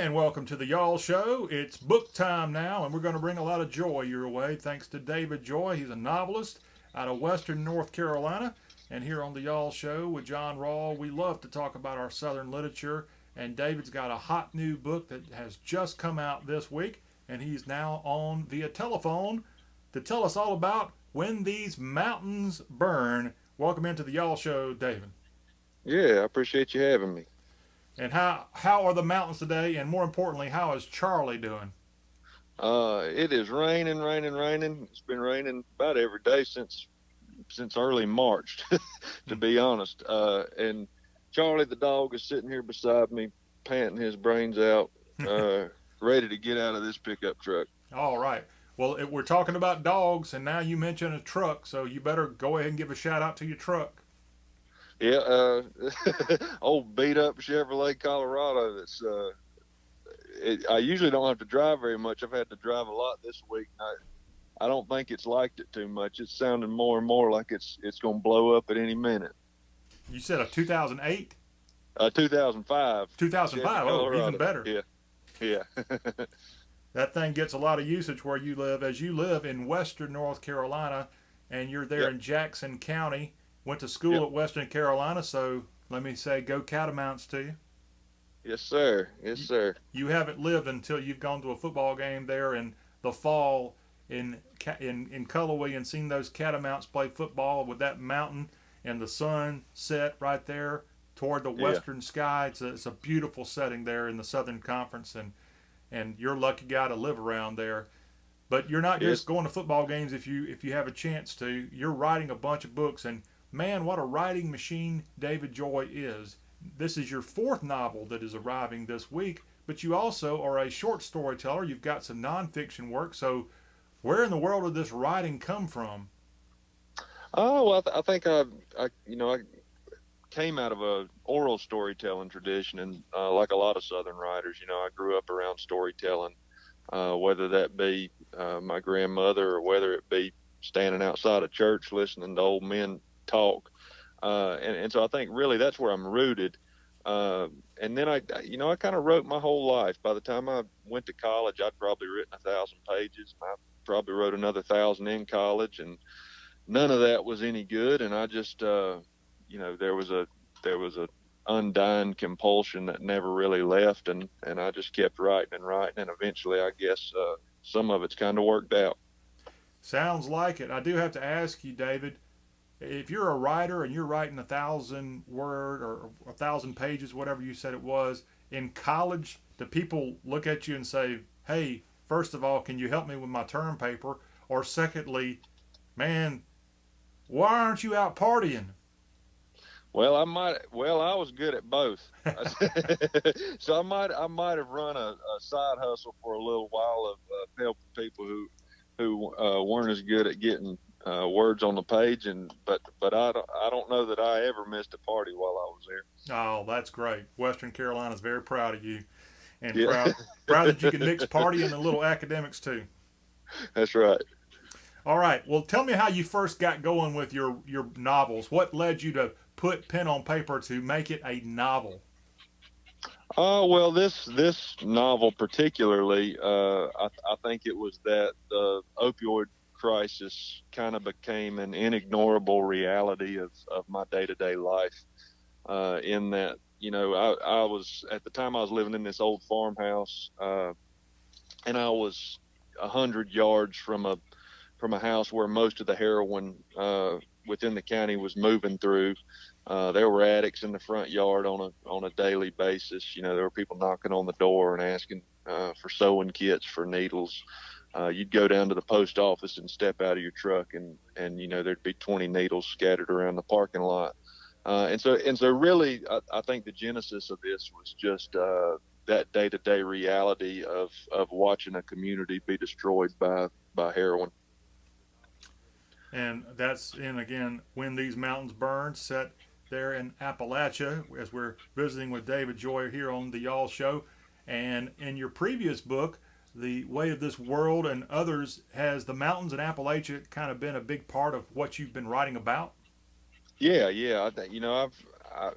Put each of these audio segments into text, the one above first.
And welcome to the Y'all Show. It's book time now, and we're going to bring a lot of joy your way thanks to David Joy. He's a novelist out of Western North Carolina. And here on the Y'all Show with Jon Rawl, we love to talk about our Southern literature. And David's got a hot new book that has just come out this week, and he's now on via telephone to tell us all about When These Mountains Burn. Welcome into the Y'all Show, David. Yeah, I appreciate you having me. And how are the mountains today? And more importantly, how is Charlie doing? It is raining, raining, raining. It's been raining about every day since early March, to be honest. And Charlie the dog is sitting here beside me, panting his brains out, uh, ready to get out of this pickup truck. All right. Well, we're talking about dogs, and now you mention a truck, so you better go ahead and give a shout out to your truck. Yeah, old beat up Chevrolet Colorado. I usually don't have to drive very much. I've had to drive a lot this week. I don't think it's liked it too much. It's sounding more and more like it's going to blow up at any minute. You said a 2008? 2005 Chevy 2005. Oh, even Colorado. better. Yeah, yeah, That thing gets a lot of usage where you live. As you live in Western North Carolina, and you're there yep, in Jackson County, went to school yep. at Western Carolina, so let me say go Catamounts to you. Yes, sir. Yes, You, sir. you haven't lived until you've gone to a football game there in the fall in Cullowhee and seen those Catamounts play football with that mountain and the sun set right there toward the Yeah, western sky. It's a beautiful setting there in the Southern Conference, and you're a lucky guy to live around there. But you're not just yes. going to football games if you have a chance to. You're writing a bunch of books, and man, what a writing machine David Joy is. This is your fourth novel that is arriving this week, but you also are a short storyteller. You've got some nonfiction work. So, where in the world did this writing come from? Oh, well, I think I came out of a oral storytelling tradition, and like a lot of Southern writers, I grew up around storytelling, whether that be my grandmother or whether it be standing outside a church listening to old men talk. And so I think really that's where I'm rooted. And then I kind of wrote my whole life. By the time I went to college, I'd probably written 1,000 pages. I probably wrote another 1,000 in college, and none of that was any good. And I just, there was a undying compulsion that never really left, and I just kept writing and writing, and eventually, I guess some of it's kind of worked out. Sounds like it. I do have to ask you, David, if you're a writer and you're writing 1,000 word or 1,000 pages, whatever you said it was, in college, do people look at you and say, hey, first of all, can you help me with my term paper? Or secondly, man, why aren't you out partying? Well, I was good at both. So I might have run a side hustle for a little while of helping people who weren't as good at getting words on the page, and but I don't know that I ever missed a party while I was there. Oh, that's great. Western Carolina's very proud of you, and Yeah, proud that you can mix partying and a little academics too. that's right. All right. Well, tell me how you first got going with your novels. What led you to put pen on paper to make it a novel? Well, this novel particularly, I think it was that the opioid crisis kind of became an inignorable reality of my day to day life. In that, I was at the time I was living in this old farmhouse, and I was 100 yards from a house where most of the heroin within the county was moving through. There were addicts in the front yard on a daily basis. There were people knocking on the door and asking for sewing kits for needles. You'd go down to the post office and step out of your truck, and there'd be 20 needles scattered around the parking lot. And so really, I think the genesis of this was just that day to day reality of watching a community be destroyed by heroin. And that's in again When These Mountains Burn, set there in Appalachia, as we're visiting with David Joy here on the Y'all Show. And in your previous book, The Way of This World and Others, has the mountains in Appalachia kind of been a big part of what you've been writing about? Yeah, yeah. I think I,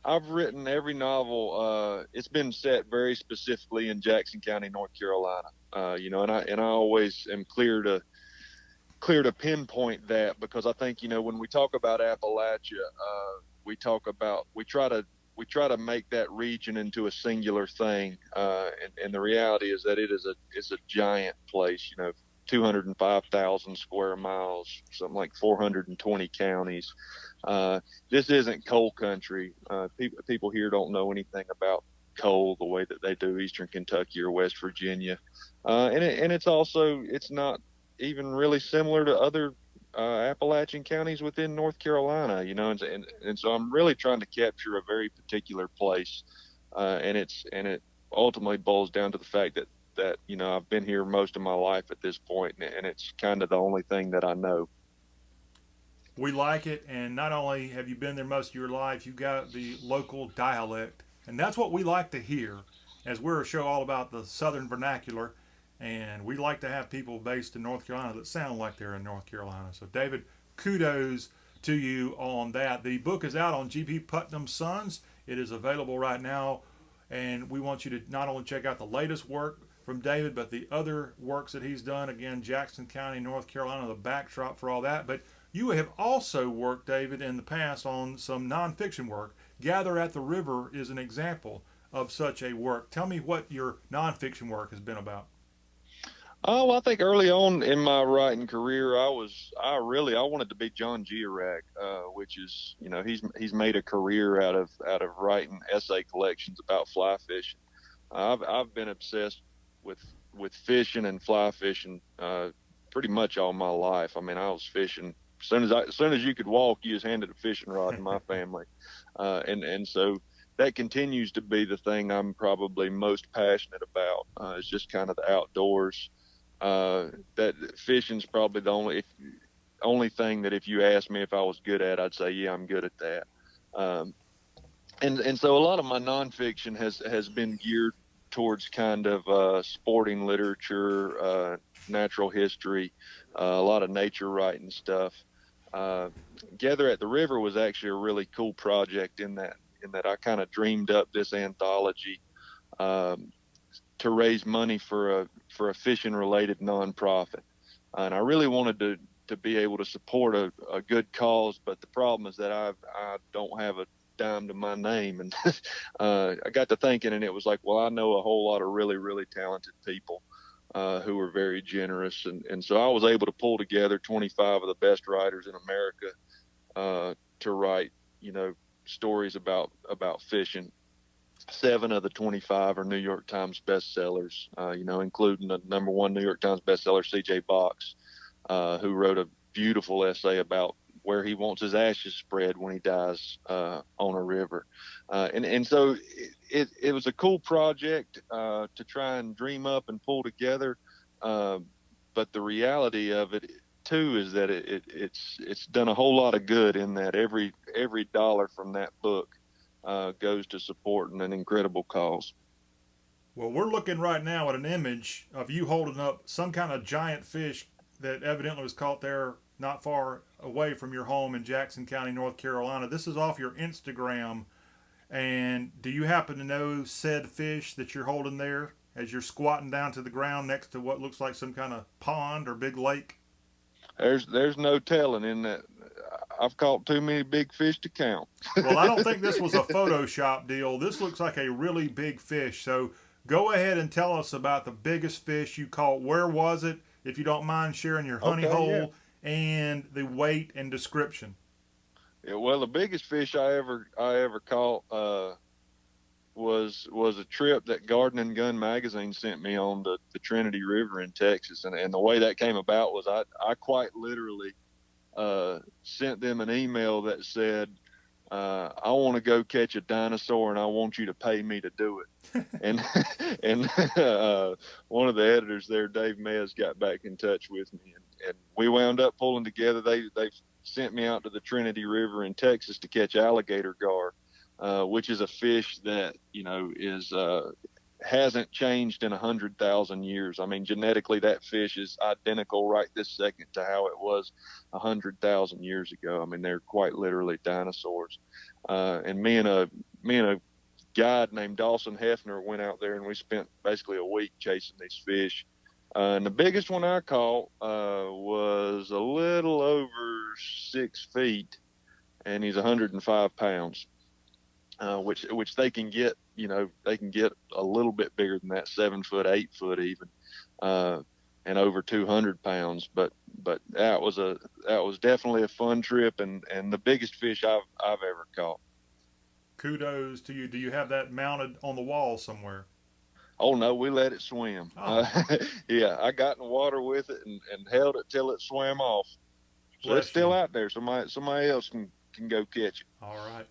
I've written every novel. It's been set very specifically in Jackson County, North Carolina. And I always am clear to pinpoint that, because I think, when we talk about Appalachia, we try to make that region into a singular thing, and the reality is that it's a giant place. 205,000 square miles, something like 420 counties. This isn't coal country. People here don't know anything about coal the way that they do Eastern Kentucky or West Virginia, it's not even really similar to other Appalachian counties within North Carolina, and so I'm really trying to capture a very particular place, and it ultimately boils down to the fact that I've been here most of my life at this point, and it's kind of the only thing that I know. We like it, and not only have you been there most of your life, you got the local dialect, and that's what we like to hear, as we're a show all about the Southern vernacular, and we like to have people based in North Carolina that sound like they're in North Carolina. So, David, kudos to you on that. The book is out on G.P. Putnam's Sons. It is available right now, and we want you to not only check out the latest work from David, but the other works that he's done. Again, Jackson County, North Carolina, the backdrop for all that. But you have also worked, David, in the past on some nonfiction work. Gather at the River is an example of such a work. Tell me what your nonfiction work has been about. Oh, I think early on in my writing career, I wanted to be John Giorak, which is, he's made a career out of writing essay collections about fly fishing. I've been obsessed with with fishing and fly fishing pretty much all my life. I mean, I was fishing as soon as you could walk, you was handed a fishing rod in my family, and so that continues to be the thing I'm probably most passionate about. Is just kind of the outdoors. That fishing's probably the only thing that if you ask me if I was good at, I'd say yeah, I'm good at that. Um, and so a lot of my nonfiction has been geared towards kind of sporting literature, natural history, a lot of nature writing stuff. Uh, Gather at the River was actually a really cool project in that I kind of dreamed up this anthology um, to raise money for a fishing related nonprofit, and I really wanted to be able to support a good cause. But the problem is that I don't have a dime to my name, and I got to thinking, and it was like, well, I know a whole lot of really really talented people who were very generous, and so I was able to pull together 25 of the best writers in America to write, stories about fishing. 7 of the 25 are New York Times bestsellers, including the number one New York Times bestseller, C.J. Box, who wrote a beautiful essay about where he wants his ashes spread when he dies on a river. And so it was a cool project to try and dream up and pull together. Uh, but the reality of it, too, is that it's done a whole lot of good in that every dollar from that book goes to supporting an incredible cause. Well, we're looking right now at an image of you holding up some kind of giant fish that evidently was caught there not far away from your home in Jackson County, North Carolina. This is off your Instagram. And do you happen to know said fish that you're holding there as you're squatting down to the ground next to what looks like some kind of pond or big lake? There's no telling in that. I've caught too many big fish to count. Well, I don't think this was a Photoshop deal. This looks like a really big fish. So go ahead and tell us about the biggest fish you caught. Where was it? If you don't mind sharing your honey Okay, yeah. hole and the weight and description. Yeah, well, the biggest fish I ever caught was a trip that Garden and Gun magazine sent me on the Trinity River in Texas, and the way that came about was I quite literally sent them an email that said, I want to go catch a dinosaur and I want you to pay me to do it. And and one of the editors there, Dave Mez, got back in touch with me, and we wound up pulling together. They sent me out to the Trinity River in Texas to catch alligator gar, which is a fish that is hasn't changed in 100,000 years. I mean, genetically, that fish is identical right this second to how it was 100,000 years ago. I mean, they're quite literally dinosaurs. And me and a guide named Dawson Hefner went out there and we spent basically a week chasing these fish. And the biggest one I caught was a little over 6 feet, and he's 105 pounds, which they can get. They can get a little bit bigger than that, 7 foot, 8 foot even, and over 200 pounds. But that was definitely a fun trip, and the biggest fish I've ever caught. Kudos to you. Do you have that mounted on the wall somewhere? Oh no, we let it swim. Oh, Yeah, I got in the water with it and held it till it swam off. So it's bless still you. out there. Somebody else can go catch it. All right.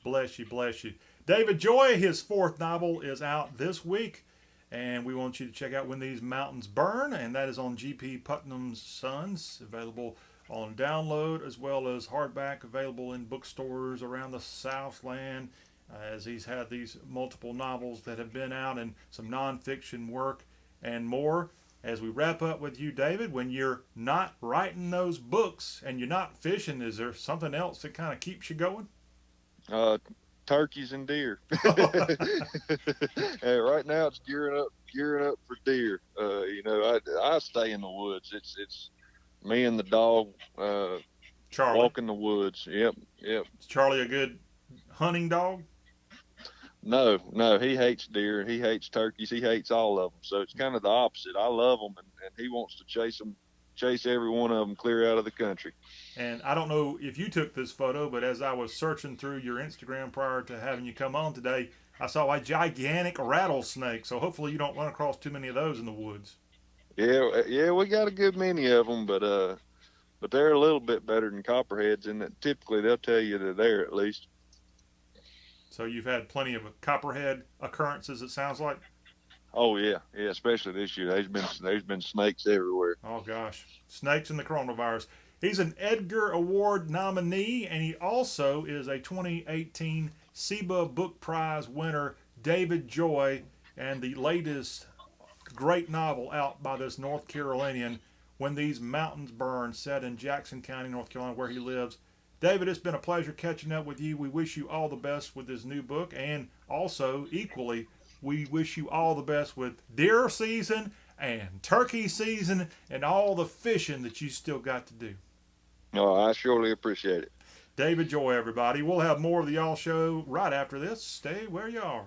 Bless you, bless you. David Joy, his fourth novel is out this week, and we want you to check out When These Mountains Burn, and that is on G.P. Putnam's Sons, available on download as well as hardback, available in bookstores around the Southland, as he's had these multiple novels that have been out and some nonfiction work and more. As we wrap up with you, David, when you're not writing those books and you're not fishing, is there something else that kind of keeps you going? Uh, Turkeys and deer. Right now it's gearing up for deer. I stay in the woods. It's me and the dog Charlie. walk in the woods. Yep, yep. Is Charlie a good hunting dog? No, no, he hates deer. He hates turkeys. He hates all of them. So it's kind of the opposite. I love them, and he wants to chase every one of them clear out of the country. And I don't know if you took this photo, but as I was searching through your Instagram prior to having you come on today, I saw a gigantic rattlesnake. So hopefully you don't run across too many of those in the woods. Yeah, yeah, we got a good many of them, but they're a little bit better than copperheads, and that typically they'll tell you they're there at least. So you've had plenty of copperhead occurrences, it sounds like. Oh yeah, yeah, especially this year. There's been snakes everywhere. Oh gosh, snakes and the coronavirus. He's an Edgar Award nominee, and he also is a 2018 SEBA Book Prize winner, David Joy, and the latest great novel out by this North Carolinian, When These Mountains Burn, set in Jackson County, North Carolina, where he lives. David, it's been a pleasure catching up with you. We wish you all the best with this new book, and also, equally, we wish you all the best with deer season and turkey season and all the fishing that you still got to do. Oh, I surely appreciate it. David Joy, everybody. We'll have more of the Y'all Show right after this. Stay where you are.